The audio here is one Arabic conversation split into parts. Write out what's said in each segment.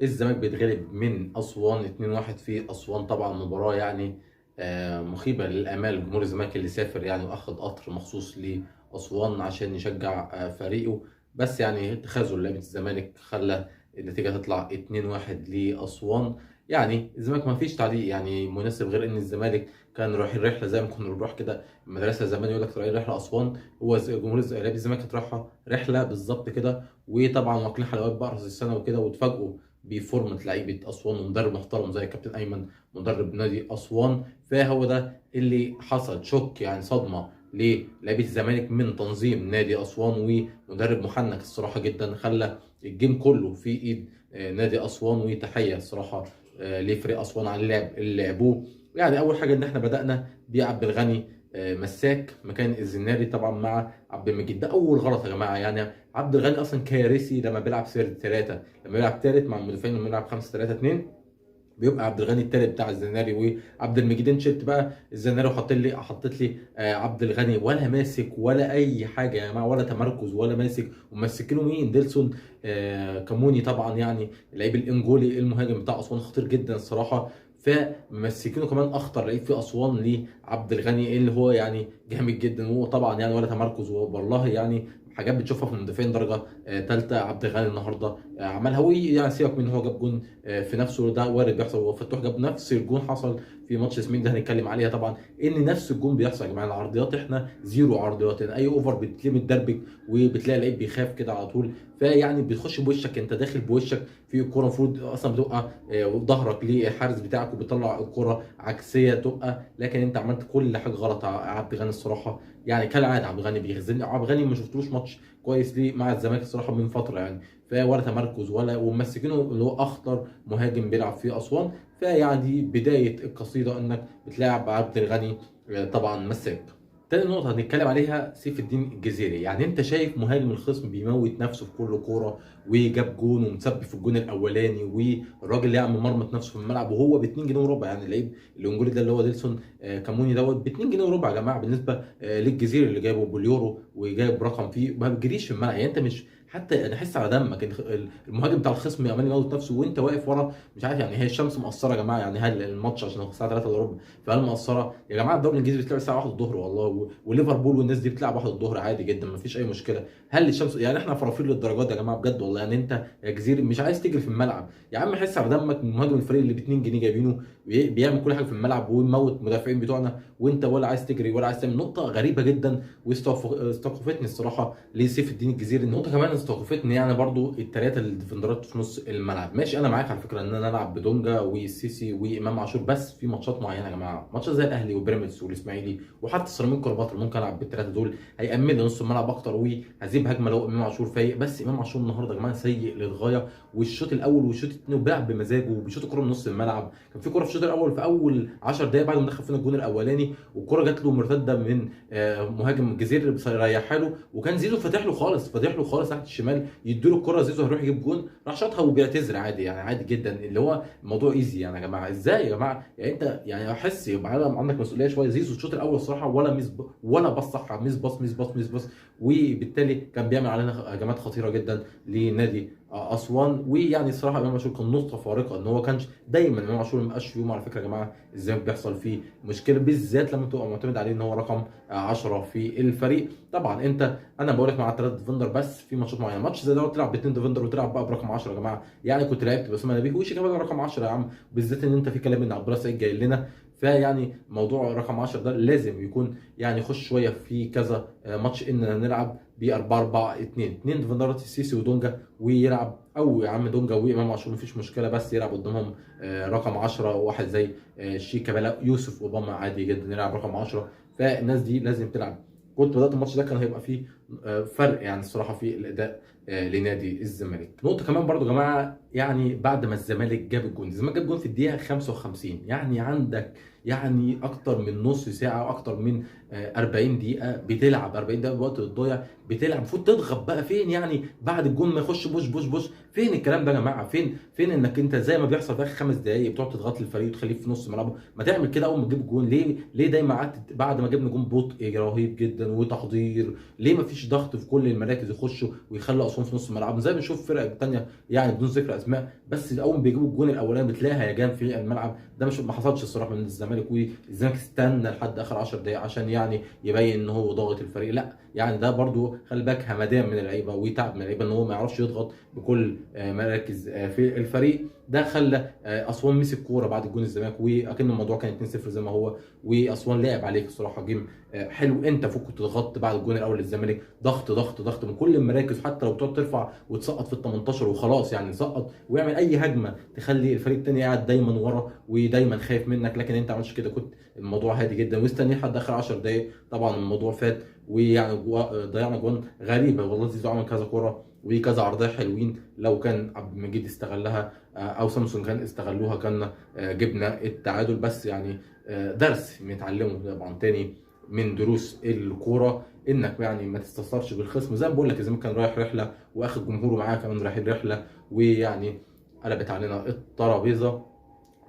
الزمالك بيتغلب من أسوان 2-1 في أسوان. طبعا مباراة يعني مخيبة للآمال جمهور الزمالك اللي سافر يعني وأخد قطر مخصوص لأسوان عشان يشجع فريقه. بس يعني تخاذل لعيبة الزمالك خلى النتيجة تطلع 2-1 لأسوان. يعني الزمالك ما فيش تعليق يعني مناسب غير إن الزمالك كان رايحين رحلة زي ما كنا بنروح كده المدرسة زمان، يقول لك رايحين رحلة أسوان. هو جمهور لعيبة الزمالك كانت رايحة رحلة بالظبط كده، وطبعا واكلين حلويات بقى رأس السنة وكده، واتفاجئوا بفورمه لعيبه اسوان ومدرب محترم زي الكابتن ايمن مدرب نادي اسوان. فهو ده اللي حصل شوك يعني صدمه للاعيبه الزمالك من تنظيم نادي اسوان، ومدرب محنك الصراحه جدا خلى الجيم كله في ايد نادي اسوان. وتحيه الصراحه لفريق اسوان على اللعب اللي لعبوه. يعني اول حاجه ان احنا بدانا بعبد الغني مساك مكان الزناري طبعا مع عبد المجيد. ده اول غلط يا جماعه. يعني عبد الغني اصلا كارثي لما بيلعب سيرد ثلاثه، لما بيلعب ثالث مع المدافعين، لما بيلعب 5-3-2 بيبقى عبد الغني الثالث بتاع الزناري وعبد المجيد. انت شلت بقى الزناري حطيت لي عبد الغني، ولا ماسك ولا اي حاجه يا جماعه، ولا تمركز ولا ماسك. ومسكينه مين؟ ديلسون كاموني طبعا، يعني اللعيب الانجولي المهاجم بتاع اسوان خطير جدا الصراحه. فمسكينه كمان اخطر لعيب في اسوان لعبد الغني اللي هو يعني جامد جدا. وهو طبعا يعني ولا تمركز، والله يعني حاجات بتشوفها في المدافعين درجه ثالثه. عبد الغني النهارده عملها، يعني سيبك من إن هو جاب جون في نفسه، ده وارد بيحصل. وفتوح جاب نفس الجون حصل في ماتش اسمين ده هنتكلم عليها طبعا، ان نفس الجون بيحصل يا جماعه. العرضيات احنا زيرو عرضيات، يعني اي اوفر بتلاقيه متدربك وبتلاقي لعيب بيخاف كده على طول. فيعني بتخش بوشك، انت داخل بوشك في الكوره، المفروض اصلا بتبقى ظهرك للحارس بتاعك وبتطلع الكوره عكسيه تبقى، لكن انت عملت كل حاجه غلط يا عبد الغني الصراحه. يعني كالعاده عبد الغني بيغزلني. عبد الغني ما شفتلوش ماتش كويس ليه مع الزمالك الصراحه من فتره يعني. ولا تمركز وممسكينه اللي هو اخطر مهاجم بيلعب في اسوان. فيعني بدايه القصيده انك بتلاعب عبد الغني طبعا مساك. تاني نقطة هنتكلم عليها سيف الدين الجزيري. يعني انت شايف مهاجم الخصم بيموت نفسه في كل كورة، وجاب جون ومسبب في الجون الاولاني، والراجل اللي يعمل مرمط نفسه في الملعب وهو ب 2 جنيه وربع. يعني اللعيب الانجولي ده اللي هو ديلسون كاموني دوت ب 2 جنيه وربع يا جماعة، بالنسبة للجزيري اللي جايبه باليورو وجايب رقم فيه ما بتجريش في الملعب. يعني انت مش حتى انا احس على دمك المهاجم بتاع الخصم عمال يموت نفسه وانت واقف ورا مش عارف. يعني هي الشمس مقصره يا جماعه؟ يعني هل الماتش عشان الساعه 3 الا ربع فهل مقصره يا جماعه؟ الدوري الانجليزي بيتلعب الساعه 1 الظهر والله، وليفربول والناس دي بتلعب 1 الظهر عادي جدا ما فيش اي مشكله. هل الشمس يعني احنا فرافير للدرجات دي يا جماعه بجد والله؟ يعني انت يا جزيري مش عايز تجري في الملعب يا عم؟ حس على دمك من مهاجم الفريق اللي ب 2 جنيه جايبينه بيعمل كل حاجه في الملعب ويموت المدافعين بتوعنا، وانت ولا عايز تجري ولا عايز تعمل. نقطه غريبه جدا واستوقفتني الصراحه لسيف الدين الجزيري. النقطه كمان استوقفتني يعني برضو الثلاثه الديفندرات في نص الملعب. ماشي انا معاك على فكره ان انا العب بدونجا والسيسي وامام عاشور، بس في ماتشات معينه يا جماعه، ماتشات زي الاهلي وبيراميدز والاسماعيلي وحتى سيراميكا كليوباترا ممكن العب بالثلاثه دول، هيأمن لي نص الملعب اكتر وهسيب هجمه لو امام عاشور فايق. بس امام عاشور النهارده يا جماعه سيء للغايه، والشوط الاول والشوط الثاني بيلعب بمزاجه وبيشوط الكوره من نص الملعب. كان في كوره في الشوط الاول في اول 10 دقائق بعد ما دخل فينا الجون الاولاني، والكوره جات له مرتده من مهاجم الجزيري ريحها له، وكان زيزو فاتح له خالص تحت الشمال يديله الكره زيزو هيروح يجيب جون، راح شاطها وبيعتذر عادي. يعني عادي جدا اللي هو الموضوع ايزي. يعني يا جماعه ازاي يا جماعه؟ يعني انت يعني احس يبقى عندك مسؤوليه شويه. زيزو الشوط الاول الصراحه ولا ولا باص صح، ميس باص، وبالتالي كان بيعمل علينا هجمات خطيره جدا لنادي اسوان. ويعني الصراحه امام عاشور كان نقطه فارقه ان هو كانش دايما. امام عاشور ما بقاش في يوم على فكره يا جماعه ازاي بيحصل فيه مشكله، بالذات لما تبقى معتمد عليه ان هو رقم 10 في الفريق. طبعا انا بقول لك مع 3 ديفندر بس في ماتشات معينه، ماتش زي ده تلعب باثنين ديفندر وتلعب بقى برقم 10 يا جماعه. يعني كنت لعبت بس ما نبيه وش كمان رقم 10 يا عم، بالذات ان انت في كلام ان عبد الله السعيد جاي لنا. فيعني موضوع رقم 10 ده لازم يكون يعني يخش شويه في كذا ماتش اننا نلعب ب 4-4-2، اثنين ديفندرات السيسي ودونجا، ويلعب او يا عم دونجا وامام عاشور مفيش مشكله، بس يلعب قدامهم رقم 10 واحد زي شيكا بلا يوسف اوباما عادي جدا يلعب رقم 10. فالناس دي لازم تلعب. كنت بدات الماتش ده كان هيبقى فيه فرق يعني الصراحه في الاداء لنادي الزمالك. نقطه كمان برضو يا جماعه، يعني بعد ما الزمالك جاب الجون، الزمالك جاب جون في الدقيقه 55، يعني عندك يعني اكتر من نص ساعه واكتر من 40 دقيقه بتلعب، 40 دقيقه بوقت الضايع بتلعب، المفروض تضغط بقى. فين يعني بعد الجون ما يخش بوش بوش بوش؟ فين الكلام ده يا جماعه؟ فين انك انت زي ما بيحصل في اخر 5 دقائق بتقعد تضغط للفريق وتخليه في نص ملعبه؟ ما تعمل كده اول ما تجيب جون. ليه دايما قعدت بعد ما جبنا جون بطء رهيب جدا وتحضير؟ ليه ما فيش مفيش ضغط في كل المراكز يخشوا ويخلوا اسوان في نص الملعب زي ما بنشوف فرق تانيه يعني بدون ذكر اسماء، بس اول ما بيجيبوا الجون الاولاني بتلاقي هيجان في الملعب. ده مش ما حصلش الصراحه من الزمالك، والزمالك استنى لحد اخر 10 دقائق عشان يعني يبين ان هو ضاغط الفريق. لا يعني ده برضو خلي بالك همدان من اللعيبه وتعب من اللعيبه ان هو ما يعرفش يضغط بكل مراكز في الفريق. ده خلى اسوان مسك كوره بعد الجون الزمالك، واكن الموضوع كان 2-0 زي ما هو، واسوان لعب عليك الصراحه جيم حلو. انت فوق كنت ضغطت بعد الجون الاول للزمالك، ضغط ضغط ضغط من كل المراكز، حتى لو تقعد ترفع وتسقط في ال 18 وخلاص يعني سقط واعمل اي هجمه تخلي الفريق الثاني قاعد دايما ورا ودايما خايف منك. لكن انت ما عملتش كده، كنت الموضوع هادي جدا واستني لحد اخر 10 دقائق. طبعا الموضوع فات ويعني ضيعنا جوان غريبه والله. زيزو عمل كذا كوره وكذا عرضيه حلوين، لو كان عبد المجيد استغلها او سامسون كان استغلوها كان جبنا التعادل. بس يعني درس بنتعلمه طبعا تاني من دروس الكوره، انك يعني ما تستثرش بالخصم. زي ما بقول لك الزمالك كان رايح رحله واخد جمهوره معاه كمان رايحين رحله، ويعني قلبت علينا الترابيزه.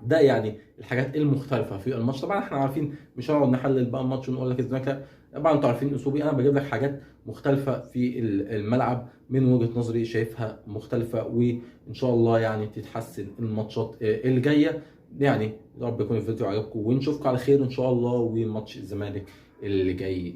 ده يعني الحاجات المختلفه في الماتش. طبعا احنا عارفين مش هنقعد نحلل بقى الماتش ونقول لك الزمالك، طبعا انتوا عارفين اسلوبي، انا بجيب لك حاجات مختلفه في الملعب من وجهه نظري شايفها مختلفه، وان شاء الله يعني تتحسن الماتشات اللي جايه. يعني يا رب يكون الفيديو عجبكم ونشوفكم على خير ان شاء الله، وماتش الزمالك اللي جاي.